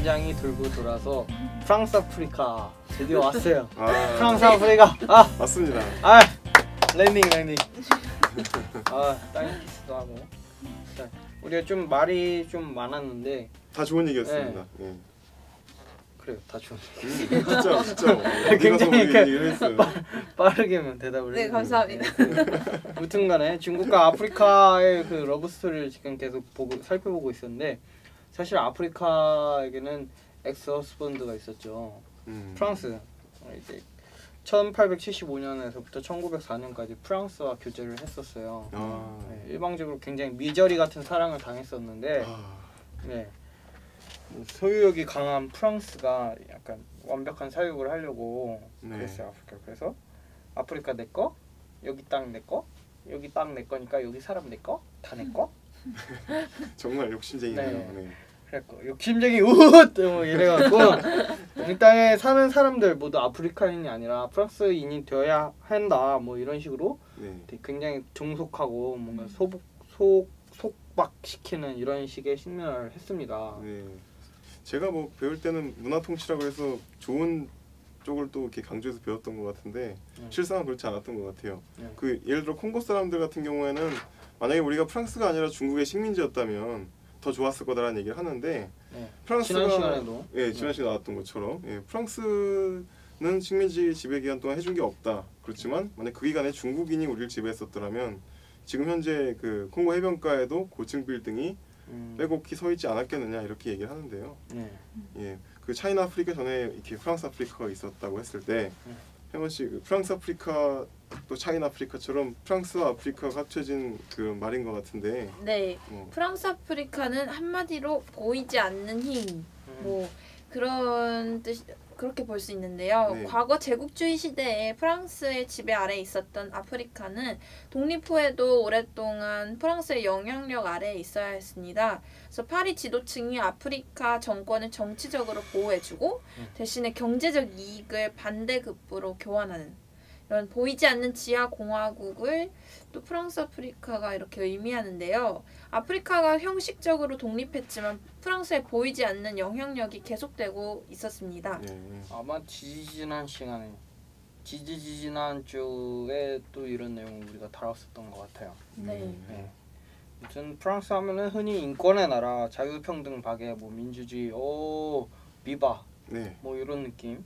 심장이 돌고 돌아서 프랑스 아프리카 드디어 왔어요. 프랑스 아프리카 맞습니다. 랜딩 땅 키스도 하고. 우리가 좀 말이 좀 많았는데 다 좋은 얘기였습니다. 네. 그래요, 다 좋은 얘기. 진짜 굉장히 빠르게만 대답을 네, 감사합니다. 무튼간에 중국과 아프리카의 그 러브 스토리를 지금 계속 살펴보고 있었는데, 사실 아프리카에게는 엑스-허스번드가 있었죠. 프랑스. 이제 1875년에서부터 1904년까지 프랑스와 교제를 했었어요. 네, 일방적으로 굉장히 미저리 같은 사랑을 당했었는데, 네, 소유욕이 강한 프랑스가 약간 완벽한 사육을 하려고 그랬어요. 그래서 아프리카 내 거, 여기 땅 내 거, 여기 땅 내 거니까 여기 사람 내 거, 다 내 거. 정말 욕심쟁이네요. 네. 그랬고 욕심쟁이 우헛 뭐 이래갖고 이 땅에 사는 사람들 모두 아프리카인이 아니라 프랑스인이 되어야 한다 뭐 이런 식으로 굉장히 종속하고 뭔가 속박시키는 이런 식의 신문을 했습니다. 네. 제가 뭐 배울 때는 문화통치라고 해서 좋은 쪽을 또 이렇게 강조해서 배웠던 것 같은데 실상은 그렇지 않았던 것 같아요. 그 예를 들어 콩고 사람들 같은 경우에는 만약에 우리가 프랑스가 아니라 중국의 식민지였다면 더 좋았을 거다라는 얘기를 하는데 프랑스가 지난 시간에도 지난 시간에 나왔던 것처럼 프랑스는 식민지 지배 기간 동안 해준 게 없다. 그렇지만 만약 그 기간에 중국인이 우리를 지배했었더라면 지금 현재 그 콩고 해변가에도 고층 빌딩이 빼곡히 서 있지 않았겠느냐 이렇게 얘기를 하는데요. 그 차이나 아프리카 전에 이렇게 프랑스 아프리카가 있었다고 했을 때 혜원 씨, 그 프랑스 아프리카 또 차이나 아프리카처럼 프랑스와 아프리카가 합쳐진 그 말인 것 같은데. 네, 프랑스 아프리카는 한마디로 보이지 않는 힘, 뭐 그런 뜻 그렇게 볼 수 있는데요. 과거 제국주의 시대에 프랑스의 지배 아래에 있었던 아프리카는 독립 후에도 오랫동안 프랑스의 영향력 아래에 있어야 했습니다. 그래서 파리 지도층이 아프리카 정권을 정치적으로 보호해주고 대신에 경제적 이익을 반대급부로 교환하는 이런 보이지 않는 지하 공화국을 또 프랑스 아프리카가 이렇게 의미하는데요. 아프리카가 형식적으로 독립했지만 프랑스의 보이지 않는 영향력이 계속되고 있었습니다. 아마 지지난 쪽에 또 이런 내용을 우리가 다뤘었던 것 같아요. 아무튼 프랑스 하면은 흔히 인권의 나라, 자유평등 박애, 뭐 민주주의, 비바, 뭐 이런 느낌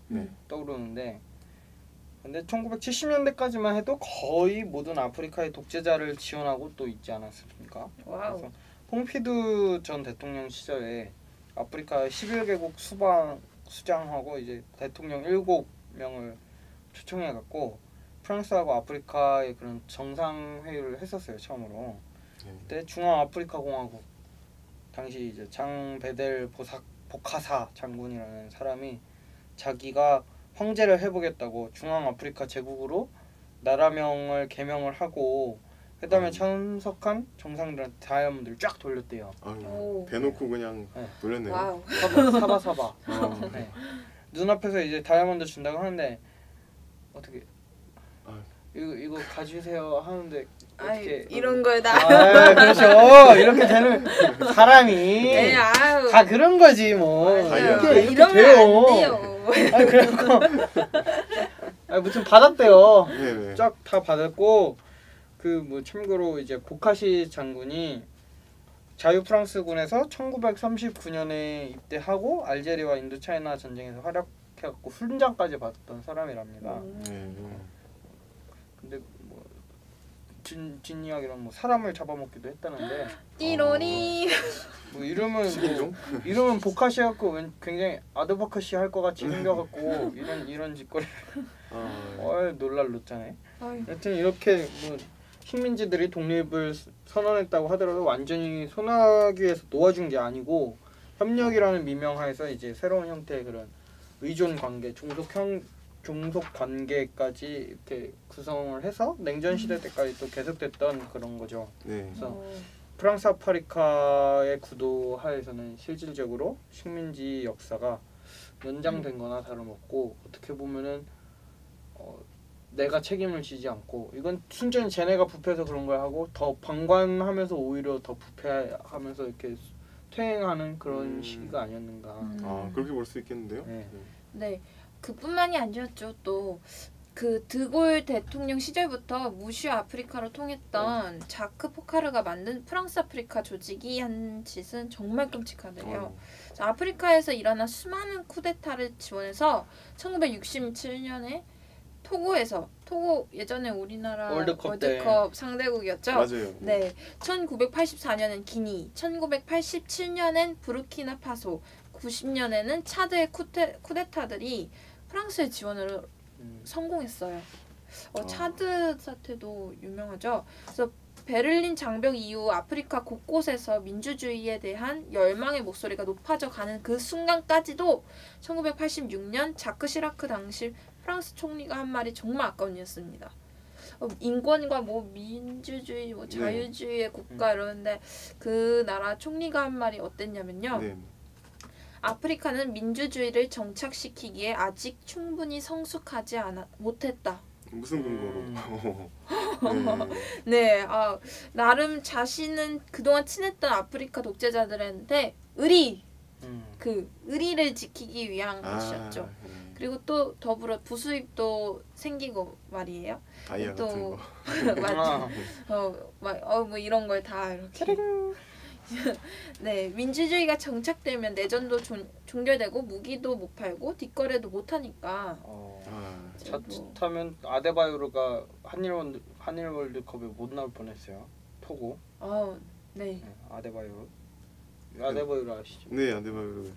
떠오르는데. 근데 1970년대까지만 해도 거의 모든 아프리카의 독재자를 지원하고 또 있지 않았습니까? 그래서 퐁피두 전 대통령 시절에 아프리카 11개국 수장하고 이제 대통령 7명을 초청해갖고 프랑스하고 아프리카의 그런 정상회의를 했었어요, 처음으로. 그때 중앙아프리카공화국 당시 이제 장 베델 보카사 장군이라는 사람이 자기가 황제를 해보겠다고 중앙아프리카 제국으로 나라명을 개명을 하고 회담에 참석한 정상들한테 다이아몬드를 쫙 돌렸대요. 대놓고 그냥 돌렸네요. 사바. 눈앞에서 이제 다이아몬드 준다고 하는데 어떻게 이거 가지세요 하는데 어떻게 이런 걸 그렇죠. 이렇게 되는 사람이 다 그런 거지 뭐. 이렇게 돼요. 그래갖고 무슨 받았대요. 쫙 다 받았고 그 뭐 참고로 이제 보카시 장군이 자유 프랑스군에서 1939년에 입대하고 알제리와 인도차이나 전쟁에서 활약해갖고 훈장까지 받았던 사람이랍니다. 근데 뭐 진이야기랑 뭐 사람을 잡아먹기도 했다는데. 띠로리. 뭐 이름은 보카시였고 굉장히 아드보카시 할 것 같이 생겨갖고 이런 짓거리. 놀랄렀잖아요. 하여튼 이렇게 뭐 식민지들이 독립을 선언했다고 하더라도 완전히 손아귀 위에서 놓아준 게 아니고 협력이라는 미명하에서 이제 새로운 형태의 그런 의존 관계, 종속 관계까지 이렇게 구성을 해서 냉전 시대 때까지 또 계속됐던 그런 거죠. 그래서 프랑스 아프리카의 구도 하에서는 실질적으로 식민지 역사가 연장된 거나 다름없고 어떻게 보면은 내가 책임을 지지 않고 이건 순전히 쟤네가 부패해서 그런 걸 하고 더 방관하면서 오히려 더 부패하면서 이렇게 퇴행하는 그런 시기가 아니었는가. 아 그렇게 볼 수 있겠는데요. 네. 네, 그뿐만이 아니었죠. 또 그 드골 대통령 시절부터 무슈 아프리카로 통했던 자크 포카르가 만든 프랑스 아프리카 조직이 한 짓은 정말 끔찍하대요. 아프리카에서 일어난 수많은 쿠데타를 지원해서 1967년에 토고 예전에 우리나라 월드컵 상대국이었죠. 맞아요. 네, 1984년엔 기니, 1987년엔 부르키나 파소, 90년에는 차드의 쿠데타들이 프랑스의 지원으로 성공했어요. 차드 사태도 유명하죠. 그래서 베를린 장벽 이후 아프리카 곳곳에서 민주주의에 대한 열망의 목소리가 높아져 가는 그 순간까지도 1986년 자크 시라크 당시 프랑스 총리가 한 말이 정말 아까운 일이었습니다. 인권과 뭐 민주주의, 뭐 자유주의의 국가 이러는데 그 나라 총리가 한 말이 어땠냐면요. 네. 아프리카는 민주주의를 정착시키기에 아직 충분히 성숙하지 못했다. 무슨 근거로? 네, 나름 자신은 그동안 친했던 아프리카 독재자들한테 의리를 지키기 위한 것이었죠. 그리고 또 더불어 부수입도 생기고 말이에요. 다이아 같은 거. 맞죠. 뭐 이런 걸 다 이렇게. 네, 민주주의가 정착되면 내전도 종결되고 무기도 못 팔고 뒷거래도 못 하니까. 자칫하면 아데바요르가 한일 월드컵에 못 나올 뻔했어요. 토고. 네. 아데바요르 아시죠? 네, 아데바요르.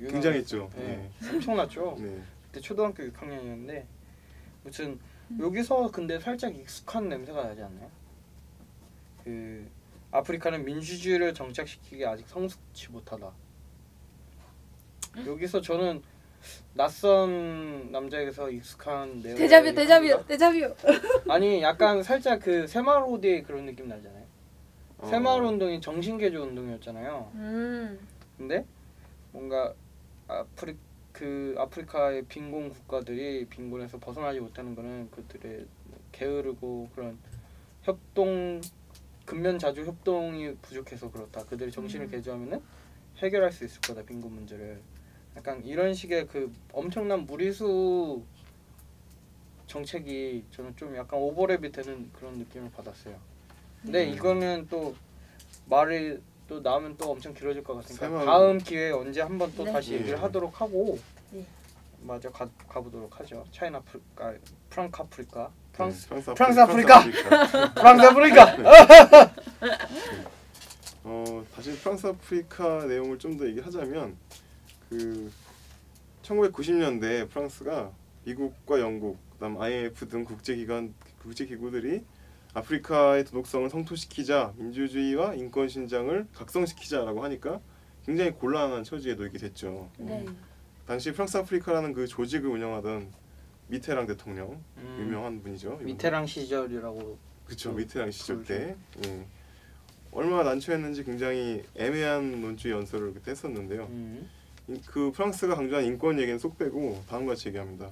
굉장했죠. 네. 엄청났죠. 네. 그때 초등학교 6학년이었는데 무슨 여기서 근데 살짝 익숙한 냄새가 나지 않나요? 그 아프리카는 민주주의를 정착시키기 아직 성숙치 못하다. 여기서 저는 낯선 남자에게서 익숙한 내용. 데자뷰. 아니 약간 살짝 그 새마을호디의 그런 느낌 나잖아요. 새마을 운동이 정신개조 운동이었잖아요. 근데 뭔가 아프리카의 빈곤 국가들이 빈곤에서 벗어나지 못하는 거는 그들의 게으르고 그런 근면자주 협동이 부족해서 그렇다. 그들이 정신을 개조하면은 해결할 수 있을 거다, 빈곤 문제를. 약간 이런 식의 그 엄청난 무리수 정책이 저는 좀 약간 오버랩이 되는 그런 느낌을 받았어요. 근데 이거는 또 말이 또 나오면 또 엄청 길어질 것 같으니까 다음 기회에 언제 한번 또 다시 얘기를 하도록 하고 맞아 가보도록 하죠. 프랑스 아프리카. 다시 프랑스 아프리카 내용을 좀 더 얘기하자면 그 1990년대 프랑스가 미국과 영국, 그다음 IMF 등 국제기구들이 아프리카의 도덕성을 성토시키자, 민주주의와 인권 신장을 각성시키자라고 하니까 굉장히 곤란한 처지에 놓이게 됐죠. 당시 프랑스 아프리카라는 그 조직을 운영하던 미테랑 대통령, 유명한 분이죠. 미테랑 시절이라고. 그렇죠. 미테랑 시절 때 얼마나 난처했는지 굉장히 애매한 논주의 연설을 그때 했었는데요. 그 프랑스가 강조한 인권 얘기는 쏙 빼고 다음과 같이 얘기합니다.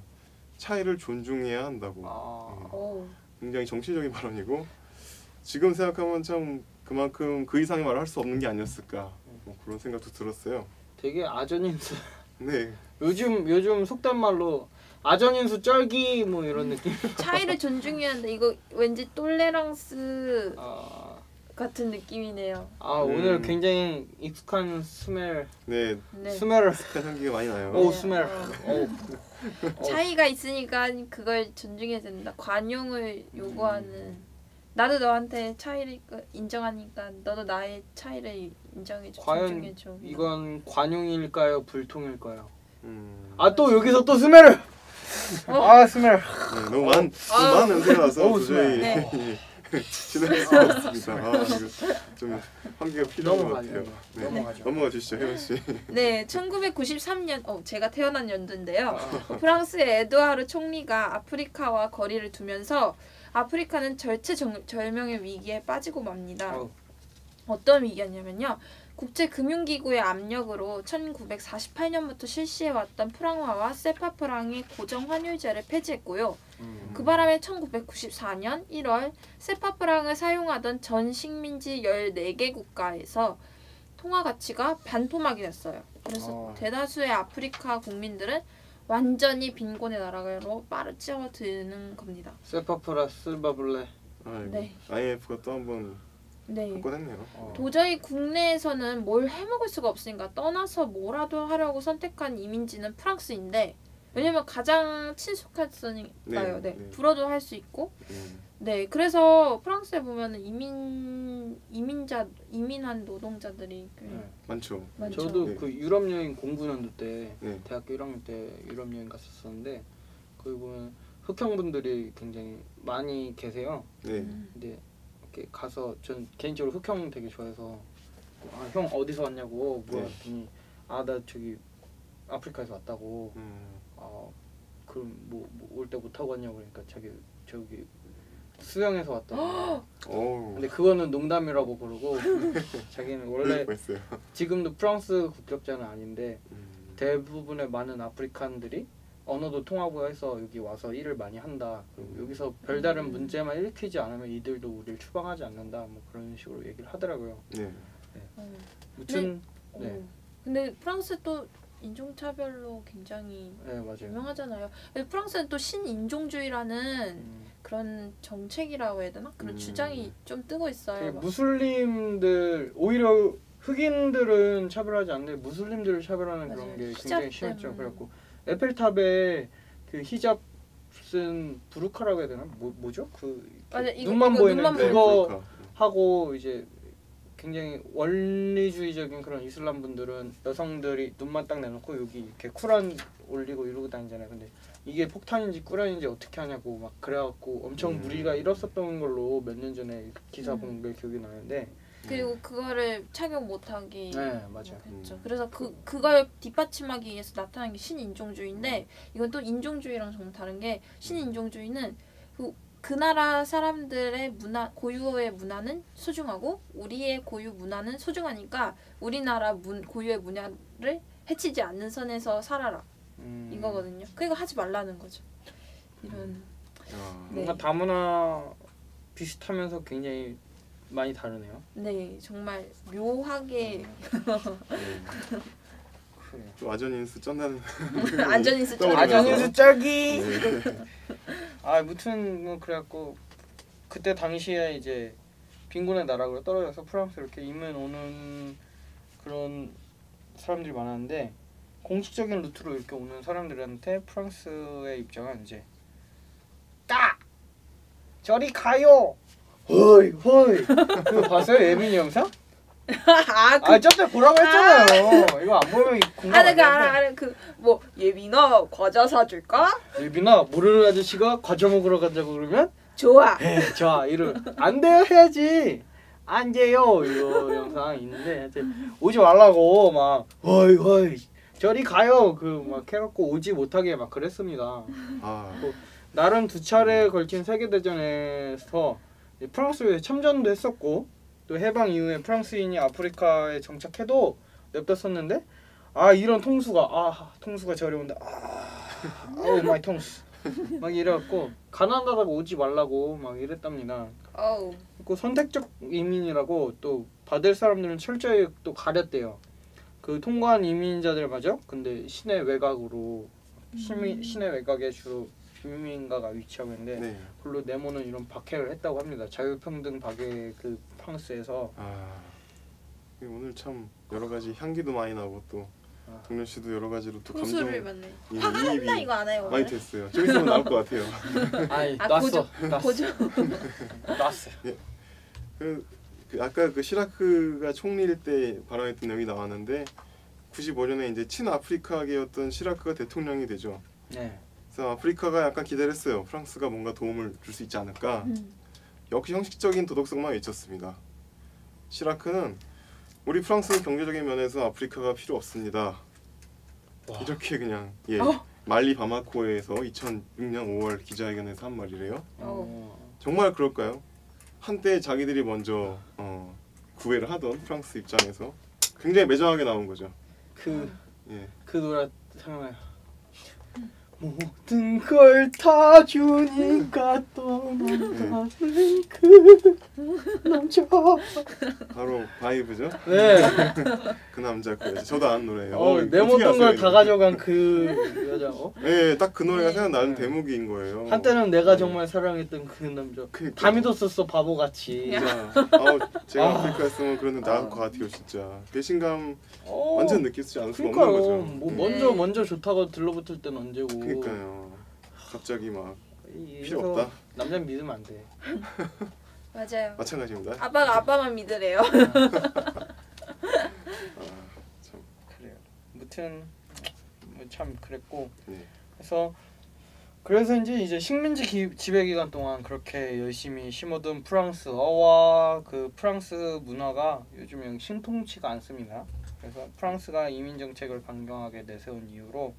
차이를 존중해야 한다고. 굉장히 정치적인 발언이고 지금 생각하면 참 그만큼 그 이상의 말을 할 수 없는 게 아니었을까 뭐 그런 생각도 들었어요. 되게 아전인수. 네. 요즘 속된 말로 아전인수 쩔기 뭐 이런 느낌. 차이를 존중해야 한다. 이거 왠지 똘레랑스 같은 느낌이네요. 오늘 굉장히 익숙한 스멜. 네. 스멜. 익숙한 향기가 많이 나요. 오 스멜. 차이가 있으니까 그걸 존중해야 된다. 관용을 요구하는. 나도 너한테 차이를 인정하니까 너도 나의 차이를 인정해줘. 과연 존중해줘. 이건 관용일까요? 불통일까요? 또 여기서 또 스멜을. 스멜. 네, 너무 많은 냄새가 나서 도저히 진행할 수가 없습니다. 이거 좀 환기가 필요한 것 같아요. 넘어가 주시죠, 혜원 씨. 네, 1993년 제가 태어난 연도인데요. 프랑스의 에드와르 총리가 아프리카와 거리를 두면서 아프리카는 절체절명의 위기에 빠지고 맙니다. 어떤 위기였냐면요. 국제금융기구의 압력으로 1948년부터 실시해왔던 프랑화와 세파프랑의 고정환율제를 폐지했고요. 그 바람에 1994년 1월 세파프랑을 사용하던 전 식민지 14개 국가에서 통화 가치가 반토막이 됐어요. 그래서 대다수의 아프리카 국민들은 완전히 빈곤의 나라로 빠져드는 겁니다. 세파프라 실바블레. 네. IMF가 또 한번 네. 바꿔냈네요. 도저히 국내에서는 뭘 해먹을 수가 없으니까 떠나서 뭐라도 하려고 선택한 이민지는 프랑스인데 왜냐면 가장 친숙했으니까요. 네. 불어도 할 수 있고. 네. 그래서 프랑스에 보면은 이민한 노동자들이 많죠. 저도 그 유럽 여행 공부연도 때 대학교 1학년 때 유럽 여행 갔었었는데 거기 보면 흑형분들이 굉장히 많이 계세요. 근데 이렇게 가서 전 개인적으로 흑형 되게 좋아해서 형 어디서 왔냐고 물어봤더니 나 저기 아프리카에서 왔다고. 그럼 뭐 올 때 못 타고 왔냐고 그러니까 저기 수영해서 왔다고. 근데 그거는 농담이라고 그러고 자기는 원래 지금도 프랑스 국적자는 아닌데 대부분의 많은 아프리칸들이 언어도 통하고 해서 여기 와서 일을 많이 한다. 그리고 여기서 별다른 문제만 일으키지 않으면 이들도 우리를 추방하지 않는다. 뭐 그런 식으로 얘기를 하더라고요. 무튼 근데 프랑스 또 인종차별로 굉장히 유명하잖아요. 프랑스는 또 신인종주의라는 그런 정책이라고 해야 되나? 그런 주장이 좀 뜨고 있어요. 무슬림들 오히려 흑인들은 차별하지 않는데 무슬림들을 차별하는 그런 게 굉장히 심했죠. 그래갖고 에펠탑에 그 히잡 쓴 부르카라고 해야 되나? 뭐죠? 그 눈만 보이는 그거 하고 이제 굉장히 원리주의적인 그런 이슬람 분들은 여성들이 눈만 딱 내놓고 여기 이렇게 쿠란 올리고 이러고 다니잖아요. 근데 이게 폭탄인지 꾸란인지 어떻게 하냐고 막 그래갖고 엄청 무리가 일었었던 걸로 몇 년 전에 기사 본 게 기억이 나는데 그리고 그거를 착용 못하기 맞아요. 했죠. 그래서 그걸 뒷받침하기 위해서 나타난 게 신인종주의인데 이건 또 인종주의랑 좀 다른 게 신인종주의는 그 나라 사람들의 문화 고유의 문화는 소중하고 우리의 고유 문화는 소중하니까 우리나라 고유의 문화를 해치지 않는 선에서 살아라 이거거든요. 그러니까 하지 말라는 거죠. 이런 뭔가 다문화 비슷하면서 굉장히 많이 다르네요. 네, 정말 묘하게 또 아전인수 쩐다는 안전인수 쩔기. 무튼 뭐 그래갖고 그때 당시에 이제 빈곤의 나라로 떨어져서 프랑스 이렇게 이민 오는 그런 사람들이 많았는데 공식적인 루트로 이렇게 오는 사람들한테 프랑스의 입장은 이제 저리 가요. 허이 그거 봤어요? 예민이 영상? 저때 보라고 했잖아요. 이거 안 보면 공감 안 되는데. 뭐 예빈아 과자 사줄까? 예빈아 모르는 아저씨가 과자 먹으러 간다고 그러면 좋아. 좋아 이러 안 돼요 해야지. 안 돼요 이거 영상 있는데 오지 말라고 막 허이 저리 가요 그 막 해갖고 오지 못하게 막 그랬습니다. 나름 2차례에 걸친 세계대전에서 프랑스에 참전도 했었고 또 해방 이후에 프랑스인이 아프리카에 정착해도 냅뒀었는데 이런 통수가 저리 온다. 아우 마이 통수 막 이래갖고 가난하다고 오지 말라고 막 이랬답니다. 그 선택적 이민이라고 또 받을 사람들은 철저히 또 가렸대요. 그 통과한 이민자들 맞아? 근데 시내 외곽으로 시내 외곽에 주로 비민가가 위치하고 있는데 그걸로 내모는 이런 박해를 했다고 합니다. 자유평등 박해 그 프랑스에서. 오늘 참 여러 가지 향기도 많이 나고 또 동현 씨도 여러 가지로 또 감정 이입이 이거 안 해요, 많이 됐어요. 좀 있으면 나올 것 같아요. 났어. 아까 그 시라크가 총리일 때 발언했던 내용이 나왔는데 95년에 이제 친아프리카계였던 시라크가 대통령이 되죠. 그래서 아프리카가 약간 기대했어요. 프랑스가 뭔가 도움을 줄 수 있지 않을까. 역시 형식적인 도덕성만 외쳤습니다. 시라크는 우리 프랑스는 경제적인 면에서 아프리카가 필요 없습니다. 이렇게 그냥 말리 바마코에서 2006년 5월 기자회견에서 한 말이래요. 정말 그럴까요? 한때 자기들이 먼저 구애를 하던 프랑스 입장에서 굉장히 매정하게 나온 거죠. 그 노래 생각나요. 모든 걸 다 주니까 떠나가는 그 남자. 바로 바이브죠. 네. 그 남자 그 여자. 저도 아는 노래예요. 내 모든 걸 다 가져간 그 여자. 네, 딱 그 노래가 네. 생각나는 네. 대목인 거예요. 한때는 내가 정말 사랑했던 그 남자. 그러니까. 다 믿었었어 바보같이. 진짜. 제가 아프리카였으면 그러는 나을 것 같아요, 진짜. 배신감 완전 느낄 수 않을 수가 없는 그러니까요. 거죠. 뭐 네. 먼저 좋다고 들러붙을 땐 언제고. 그러니까요. 갑자기 막 필요 그래서 없다. 남자는 믿으면 안 돼. 맞아요. 마찬가지입니다. 아빠가 아빠만 믿으래요. 참. 그래요. 아무튼 참 그랬고. 네. 그래서 이제 식민지 지배 기간 동안 그렇게 열심히 심어둔 프랑스어와 그 프랑스 문화가 요즘엔 신통치가 않습니다. 그래서 프랑스가 이민 정책을 강경하게 내세운 이유로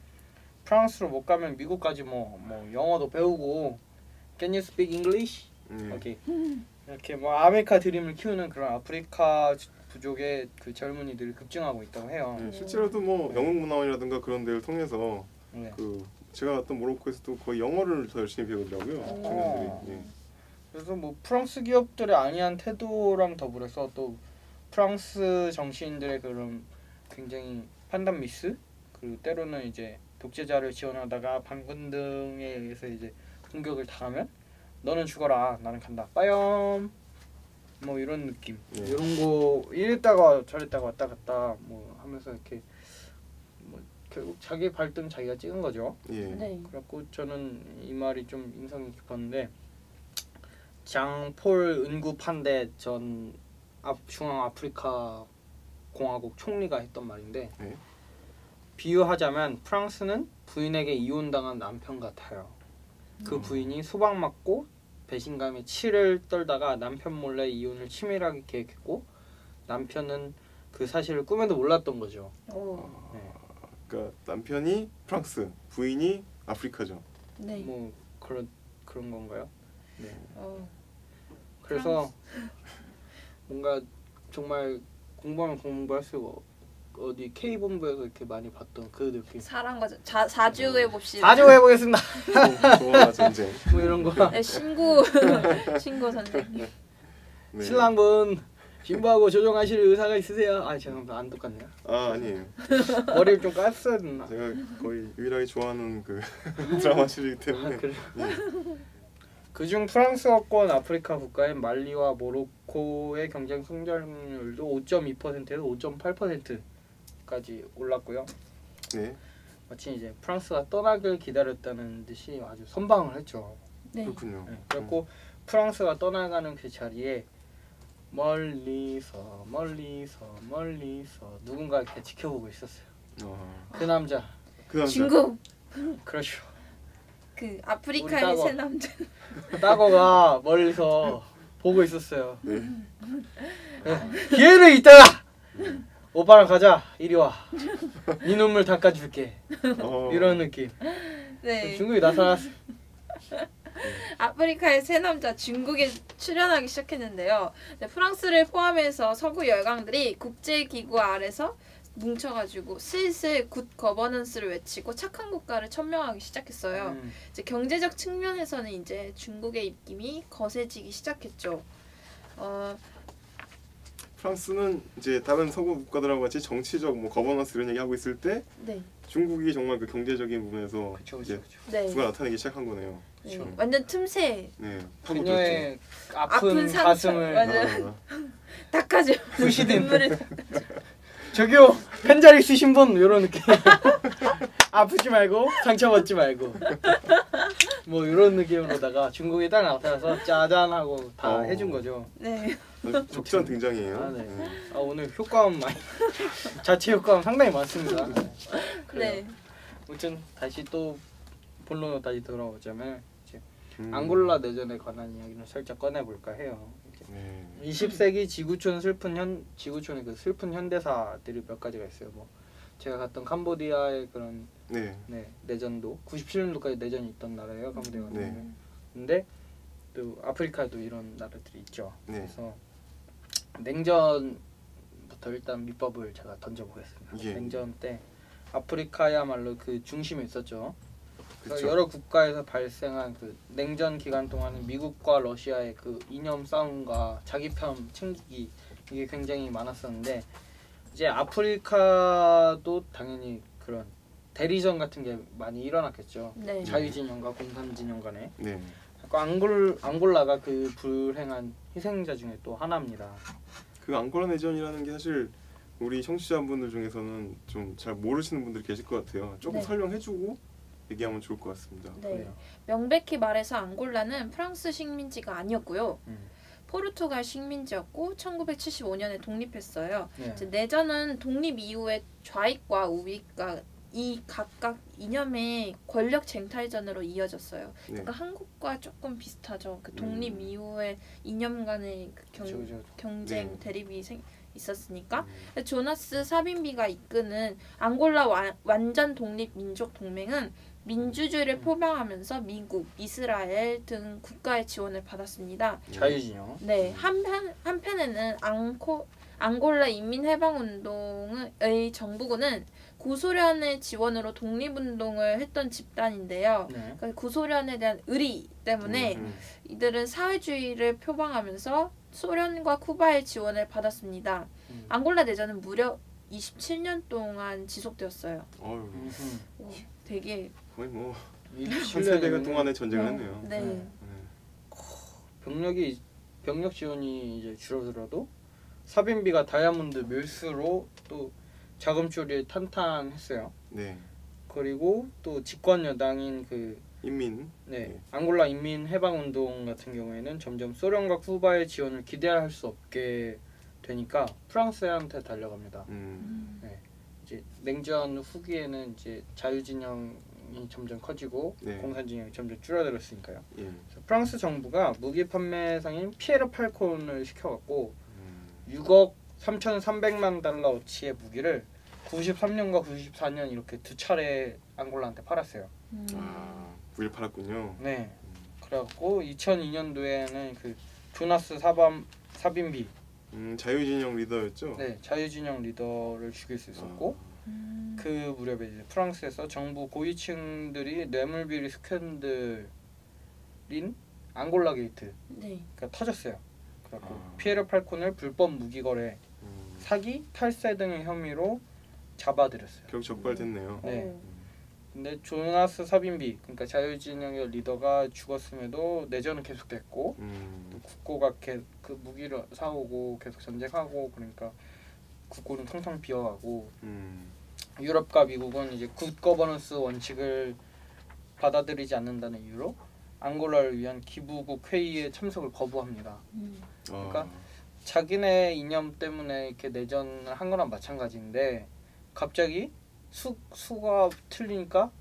프랑스로 못 가면 미국까지 뭐 영어도 배우고 Can you speak English? 네. 오케이. 이렇게 뭐 아메리카 드림을 키우는 그런 아프리카 부족의 그 젊은이들이 급증하고 있다고 해요. 네, 실제로도 뭐 영국문화원이라든가 그런 데를 통해서 네. 그 제가 갔던 모로코에서도 거의 영어를 더 열심히 배우더라고요. 청년들이. 예. 그래서 뭐 프랑스 기업들의 안이한 태도랑 더불어서 또 프랑스 정치인들의 그런 굉장히 판단 미스, 그리고 때로는 이제 독재자를 지원하다가 반군등에 의해서 이제 공격을 당하면 너는 죽어라, 나는 간다, 빠염, 뭐 이런 느낌. 이런 거 이랬다가 저랬다가 왔다 갔다 뭐 하면서 이렇게 뭐 결국 자기 발등 자기가 찍은 거죠. 예. 네. 그래갖고 저는 이 말이 좀 인상이 깊었는데, 장폴 은구 판데 전 중앙 아프리카 공화국 총리가 했던 말인데, 네. 비유하자면 프랑스는 부인에게 이혼당한 남편 같아요. 그 부인이 소방 맞고 배신감에 치를 떨다가 남편 몰래 이혼을 치밀하게 계획했고, 남편은 그 사실을 꿈에도 몰랐던 거죠. 오. 네. 그러니까 남편이 프랑스, 부인이 아프리카죠. 네. 뭐 그런 건가요? 네. 그래서 뭔가 정말 공부하면 공부할수록 어디 K 본부에서 이렇게 많이 봤던 그 느낌. 사랑과 사주해 봅시다. 자주 해보겠습니다. 좋아 전쟁. 뭐 이런 거. 네, 신고 선생님. 네. 신랑분 신부하고 조정하실 의사가 있으세요? 아 죄송합니다, 안 똑같네요. 아니에요. 머리를 좀 깠어야 됐나? 제가 거의 유일하게 좋아하는 그 드라마 시리즈 때문에. 그래. 예. 그중 프랑스어권 아프리카 국가인 말리와 모로코의 경쟁 성장률도 5.2%에서 5.8%까지 올랐고요. 네. 마치 이제 프랑스가 떠나길 기다렸다는 듯이 아주 선방을 했죠. 네. 그렇군요. 네. 그리고 프랑스가 떠나가는 그 자리에 멀리서 누군가 이렇게 지켜보고 있었어요. 그 남자. 그 남자. 중국. 그렇죠. 그 아프리카의 새 남자. 따거가 멀리서 보고 있었어요. 네. 기회는 있다. 오빠랑 가자. 이리 와. 네 눈물 닦아줄게. 이런 느낌. 네. 중국이 나타났어. 아프리카의 새 남자 중국에 출연하기 시작했는데요. 네, 프랑스를 포함해서 서구 열강들이 국제기구 아래서 뭉쳐가지고 슬슬 굿 거버넌스를 외치고 착한 국가를 천명하기 시작했어요. 이제 경제적 측면에서는 이제 중국의 입김이 거세지기 시작했죠. 프랑스는 이제 다른 서구 국가들하고 같이 정치적 뭐 거버넌스 이런 얘기 하고 있을 때 네. 중국이 정말 그 경제적인 부분에서 그쵸. 이제 네. 누가 나타나기 시작한 거네요. 네. 그쵸. 완전 틈새. 네. 파고들었죠. 그녀의 아픈 아픈 상처. 가슴을 맞아요. 닦아줘. 부시딘. 눈물을. 저기요, 펜잘 있으신 분 이런 느낌. 아프지 말고 상처 받지 말고 뭐 이런 느낌으로다가 중국이 딱 나타나서 짜잔 하고 다 해준 거죠. 네. 적절한 등장이에요. 아, 네. 아, 오늘 효과음 많이 자체 효과음 상당히 많습니다. 네. 아무튼 다시 또 본론으로 다시 돌아오자면 이제 음. 앙골라 내전에 관한 이야기를 살짝 꺼내볼까 해요. 네. 20세기 지구촌의 그 슬픈 현대사들이 몇 가지가 있어요. 뭐 제가 갔던 캄보디아의 그런 네. 내전도 97년도까지 내전이 있던 나라예요, 캄보디아가. 네. 근데 또 아프리카에도 이런 나라들이 있죠. 네. 그래서 냉전부터 일단 밑밥을 제가 던져보겠습니다. 예. 냉전 때 아프리카야말로 그 중심에 있었죠. 그쵸. 여러 국가에서 발생한 그 냉전 기간 동안에 미국과 러시아의 그 이념 싸움과 자기 편 챙기기 이게 굉장히 많았었는데 이제 아프리카도 당연히 그런 대리전 같은 게 많이 일어났겠죠. 네. 자유진영과 공산진영 간에. 네. 앙골라가 그 불행한 희생자 중에 또 하나입니다. 그 앙골라 내전이라는 게 사실 우리 청취자분들 중에서는 좀 잘 모르시는 분들이 계실 것 같아요. 조금 네. 설명해주고 얘기하면 좋을 것 같습니다. 네. 그래요. 명백히 말해서 앙골라는 프랑스 식민지가 아니었고요. 음. 포르투갈 식민지였고 1975년에 독립했어요. 네. 이제 내전은 독립 이후에 좌익과 우익과 이 각각 이념의 권력 쟁탈전으로 이어졌어요. 네. 그러니까 한국과 조금 비슷하죠. 그 독립 이후에 이념 간의 그 그쵸. 경쟁 네. 대립이 있었으니까 조나스 사빈비가 이끄는 앙골라 완전 독립 민족 동맹은 민주주의를 표방하면서 미국, 이스라엘 등 국가의 지원을 받았습니다. 자유진영. 네, 한편에는 앙골라 인민해방운동의 정부군은 구소련의 지원으로 독립운동을 했던 집단인데요. 네. 그러니까 구소련에 대한 의리 때문에 이들은 사회주의를 표방하면서 소련과 쿠바의 지원을 받았습니다. 앙골라 내전은 무려 27년 동안 지속되었어요. 어휴, 오, 되게 거의 뭐 한 27년이면 세대가 동안에 전쟁을 했네요. 네. 네. 병력 지원이 이제 줄어들어도 사빈비가 다이아몬드 밀수로 또 자금줄이 탄탄했어요. 네. 그리고 또 집권 여당인 그 인민. 앙골라 인민해방운동 같은 경우에는 점점 소련과 쿠바의 지원을 기대할 수 없게 되니까 프랑스한테 달려갑니다. 이제 냉전 후기에는 이제 자유진영이 점점 커지고 네. 공산진영이 점점 줄어들었으니까요. 예. 그래서 프랑스 정부가 무기 판매상인 피에르 팔콘을 시켜갖고 6억 3,300만 달러어치의 무기를 93년과 94년 이렇게 두 차례 앙골라한테 팔았어요. 아, 무기를 팔았군요. 네. 그래갖고 2002년도에는 그 조나스 사빈비, 자유진영 리더였죠. 네, 자유진영 리더를 죽일 수 있었고 그 무렵에 이제 프랑스에서 정부 고위층들이 뇌물비리 스캔들인 앙골라 게이트가 네. 터졌어요. 그래갖고 피에르 팔콘을 불법 무기 거래, 사기, 탈세 등의 혐의로 잡아들였어요. 결국 적발됐네요. 네. 근데 조나스 사빈비, 그러니까 자유진영의 리더가 죽었음에도 내전은 계속됐고 또 국고가 그 무기를 사오고 계속 전쟁하고 그러니까 국고는 텅텅 비어가고 유럽과 미국은 이제 굿 거버넌스 원칙을 받아들이지 않는다는 이유로 앙골라를 위한 기부국 회의에 참석을 거부합니다. 그러니까 자기네 이념 때문에 이렇게 내전을 한 거랑 마찬가지인데 갑자기 수가 틀리니까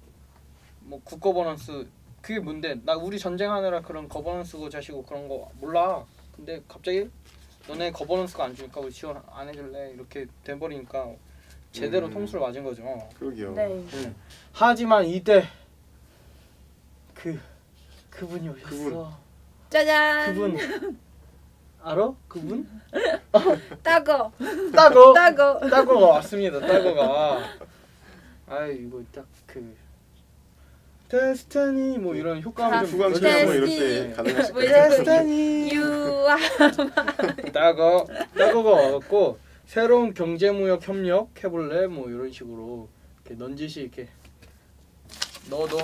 뭐 굿거버넌스 그게 뭔데? 나 우리 전쟁하느라 그런 거버넌스고 자시고 그런 거 몰라. 근데 갑자기 너네 거버넌스가 안 주니까 우리 지원 안 해줄래? 이렇게 돼버리니까 제대로 통수를 맞은 거죠. 그러게요. 네. 하지만 이때 그분이 오셨어. 그분. 짜잔. 그분 알아? 그분? 따거. 따거가 왔습니다. 따거가. 아 이거 딱 그 데스티니 뭐 이런 효과음 좀 후광처럼 뭐 이럴 데스티니. 때 가능하실 뭐 거예요. 데스티니 유아. 따거가 와갖고 새로운 경제무역 협력 해볼래? 뭐 이런 식으로 이렇게 넌지시 이렇게 너도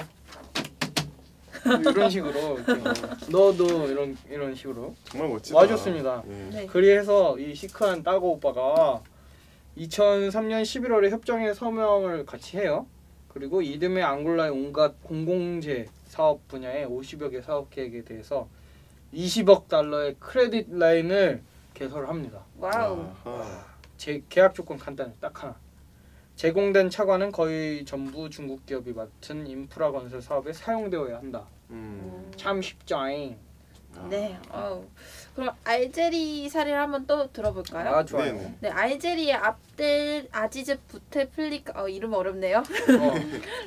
이런 식으로 이렇게 너도 이런 식으로 정말 멋지다. 와줬습니다. 네. 그래서 이 시크한 따고 오빠가 2003년 11월에 협정에 서명을 같이 해요. 그리고 이듬해 앙골라의 온갖 공공재 사업 분야의 50여 개 사업 계획에 대해서 20억 달러의 크레딧 라인을 개설합니다. 와우. 제 계약 조건 간단해. 딱 하나. 제공된 차관은 거의 전부 중국 기업이 맡은 인프라 건설 사업에 사용되어야 한다. 참 쉽죠잉. 네. 그럼 알제리 사례를 한번 또 들어볼까요? 아 좋아요. 네네. 네, 알제리의 압델 아지즈 부테플리카 이름 어렵네요.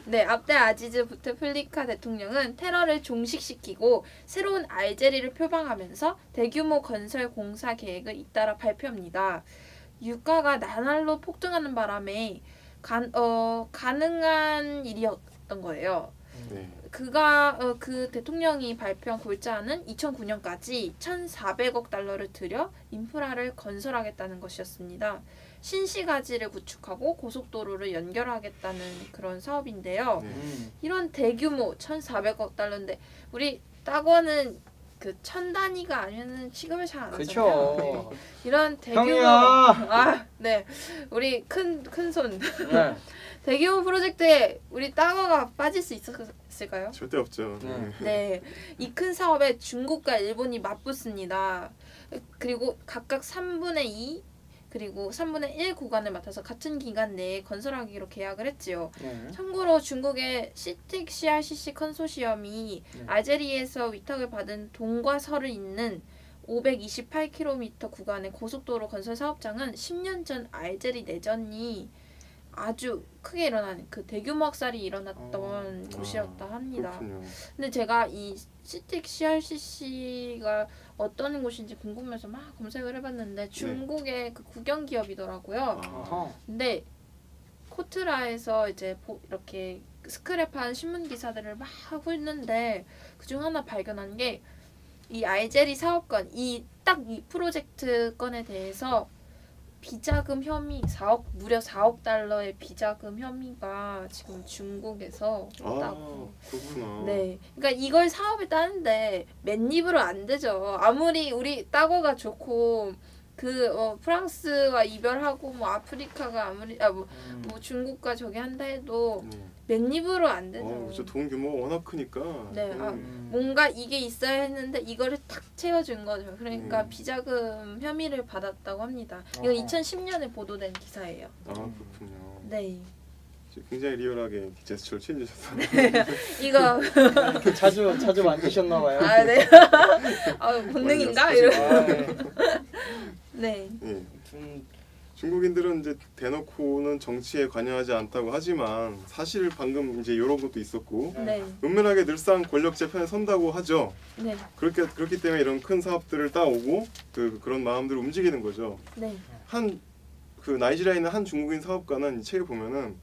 네, 압델 아지즈 부테플리카 대통령은 테러를 종식시키고 새로운 알제리를 표방하면서 대규모 건설 공사 계획을 잇따라 발표합니다. 유가가 나날로 폭등하는 바람에 가능한 일이었던 거예요. 네. 그 대통령이 발표한 골자는 2009년까지 1,400억 달러를 들여 인프라를 건설하겠다는 것이었습니다. 신시가지를 구축하고 고속도로를 연결하겠다는 그런 사업인데요. 네. 이런 대규모 1,400억 달러인데 우리 따거는 그 1,000단위가 아니면은 취급을 잘 안 하잖아요. 그쵸. 네. 이런 대규모 형이야. 네. 우리 큰 손. 네. 대규모 프로젝트에 우리 따거가 빠질 수 있을까요? 절대 없죠. 네. 네, 이 큰 사업에 중국과 일본이 맞붙습니다. 그리고 각각 3분의 2 그리고 3분의 1 구간을 맡아서 같은 기간 내에 건설하기로 계약을 했지요. 네. 참고로 중국의 시틱 CRCC 컨소시엄이 네. 알제리에서 위탁을 받은 동과 설을 잇는 528km 구간의 고속도로 건설 사업장은 10년 전 알제리 내전이 아주 크게 일어난 그 대규모 학살이 일어났던 곳이었다 합니다. 그렇군요. 근데 제가 이 시틱 CRCC가 어떤 곳인지 궁금해서 막 검색을 해봤는데 중국의 그 국영 기업이더라고요. 어허. 근데 코트라에서 이제 이렇게 스크랩한 신문 기사들을 막 하고 있는데 그중 하나 발견한 게 이 알제리 사업권 이 프로젝트 건에 대해서 비자금 혐의 무려 4억 달러의 비자금 혐의가 지금 중국에서 있다고. 그렇구나. 네, 그러니까 이걸 사업에 따는데 맨입으로 안 되죠. 아무리 우리 따거가 좋고 프랑스와 이별하고 뭐 아프리카가 아무리 뭐 중국과 저기 한다 해도 맨입으로 안 되죠. 그렇죠. 돈 규모가 워낙 크니까. 네, 뭔가 이게 있어야 했는데 이거를 탁 채워준 거죠. 그러니까 비자금 혐의를 받았다고 합니다. 이거 2010년에 보도된 기사예요. 그렇군요. 네. 굉장히 리얼하게 제스처를 취해주셨어요. 이거 자주 만드셨나 봐요. 아 네. 본능인가 이런. 네. 네. 중국인들은 이제 대놓고는 정치에 관여하지 않다고 하지만 사실 방금 이제 이런 것도 있었고 네. 은밀하게 늘상 권력제 편에 선다고 하죠. 네. 그렇기 때문에 이런 큰 사업들을 따오고 그런 마음들을 움직이는 거죠. 네. 나이지리아에 있는 한 중국인 사업가는 이 책에 보면은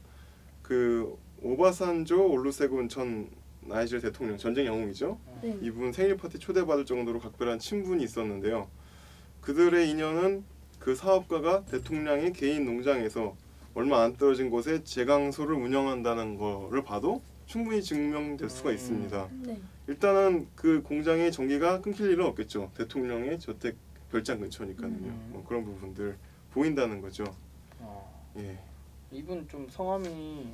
오바산조 올루세군 전 나이지리아 대통령 전쟁 영웅이죠. 네. 이분 생일 파티 초대받을 정도로 각별한 친분이 있었는데요. 그들의 인연은 그 사업가가 대통령의 개인 농장에서 얼마 안 떨어진 곳에 제강소를 운영한다는 거를 봐도 충분히 증명될 수가 있습니다. 네. 일단은 그 공장의 전기가 끊길 일은 없겠죠. 대통령의 저택 별장 근처니까요. 뭐 그런 부분들 보인다는 거죠. 예. 이분 좀 성함이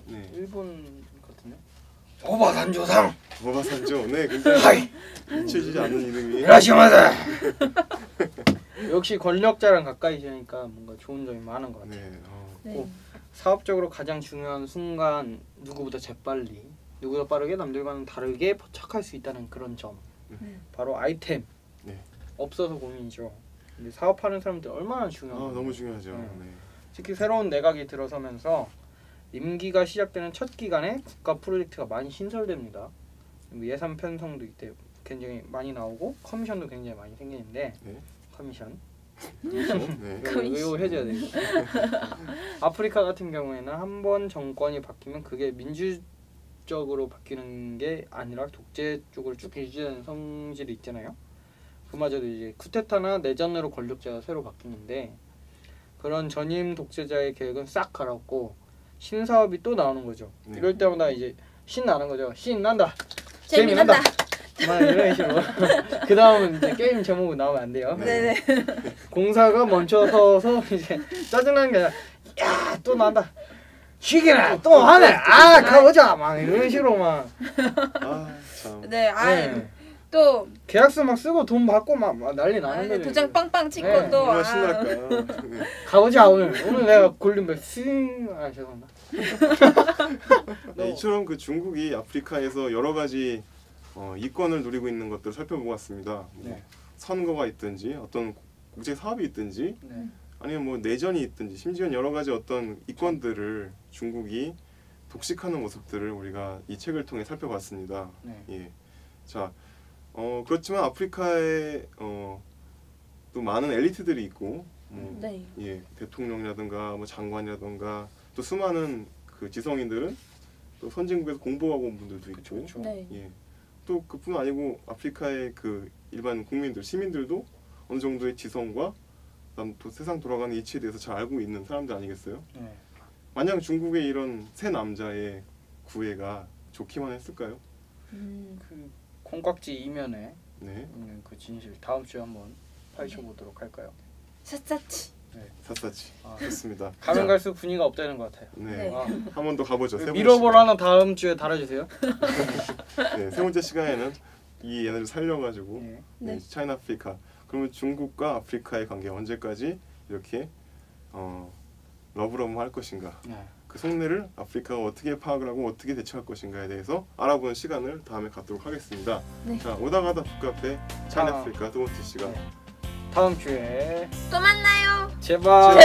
네. 일본 같은데? 오바산조상. 오바산조. 네, 굉장히 잊혀지지 않는 이름이. 이라시마다. 역시 권력자랑 가까이 지니까 뭔가 좋은 점이 많은 것 같아요. 네. 네. 사업적으로 가장 중요한 순간 누구보다 재빨리, 누구보다 빠르게 남들과는 다르게 포착할 수 있다는 그런 점. 바로 아이템. 네. 없어서 고민이죠. 근데 사업하는 사람들 얼마나 중요한가요? 너무 중요하죠. 네. 네. 특히 새로운 내각이 들어서면서 임기가 시작되는 첫 기간에 국가 프로젝트가 많이 신설됩니다. 예산 편성도 이때 굉장히 많이 나오고 커미션도 굉장히 많이 생기는데 네. 커미션 네. 이거 해줘야 돼요. 아프리카 같은 경우에는 한 번 정권이 바뀌면 그게 민주적으로 바뀌는 게 아니라 독재 쪽으로 쭉 유지되는 성질이 있잖아요. 그마저도 이제 쿠데타나 내전으로 권력자가 새로 바뀌는데 그런 전임 독재자의 계획은 싹 갈았고 신사업이 또 나오는 거죠. 네. 이럴 때마다 이제 신나는 거죠. 신난다. 재미난다. 막 이런 식으로. 그 다음은 이제 게임 제목이 나오면 안 돼요. 네네. 공사가 멈춰서서 이제 짜증나는 게 아니라 야 또 난다. 쉬기나 또 하네. 가보자. 막 이런 식으로 막. 참. 네. 네. 또 계약서 막 쓰고 돈 받고 막 난리 나는 거죠. 도장 빵빵 찍고 네. 또 얼마나 신날까. 네. 가보자 오늘 내가 골든벨 죄송합니다. 네, 이처럼 그 중국이 아프리카에서 여러 가지 이권을 누리고 있는 것들을 살펴보고 왔습니다. 네. 선거가 있든지 어떤 국제 사업이 있든지 네. 아니면 뭐 내전이 있든지 심지어 여러 가지 어떤 이권들을 중국이 독식하는 모습들을 우리가 이 책을 통해 살펴봤습니다. 네. 예. 자, 그렇지만 아프리카에 또 많은 엘리트들이 있고 네. 예, 대통령이라든가 뭐 장관이라든가 또 수많은 그 지성인들은 또 선진국에서 공부하고 온 분들도 있고, 그렇죠. 네. 예. 또 그뿐 아니고 아프리카의 그 일반 국민들, 시민들도 어느 정도의 지성과 그다음 또 세상 돌아가는 이치에 대해서 잘 알고 있는 사람들 아니겠어요? 네. 만약 중국의 이런 새 남자의 구애가 좋기만 했을까요? 그 콩깍지 이면에 네, 있는 그 진실 다음 주에 한번 파헤쳐 보도록 할까요? 샅샅이. 샅샅이. 아, 좋습니다. 가면 갈수록 분위기가 없다는 것 같아요. 네, 네. 아, 한 번 더 가보죠. 세 번째 미러볼 다음 주에 달아주세요. 시간. 네, 세 번째 시간에는 이 얘네를 살려가지고 네. 네, 차이나 아프리카. 그러면 중국과 아프리카의 관계 언제까지 이렇게 러브러브 할 것인가? 네. 그 속내를 아프리카가 어떻게 파악을 하고 어떻게 대처할 것인가에 대해서 알아보는 시간을 다음에 갖도록 하겠습니다. 네. 자, 오다가다 북카페 차이나 아. 아프리카 두 번째 시간. 네. 다음 주에 또 만나요. 제발.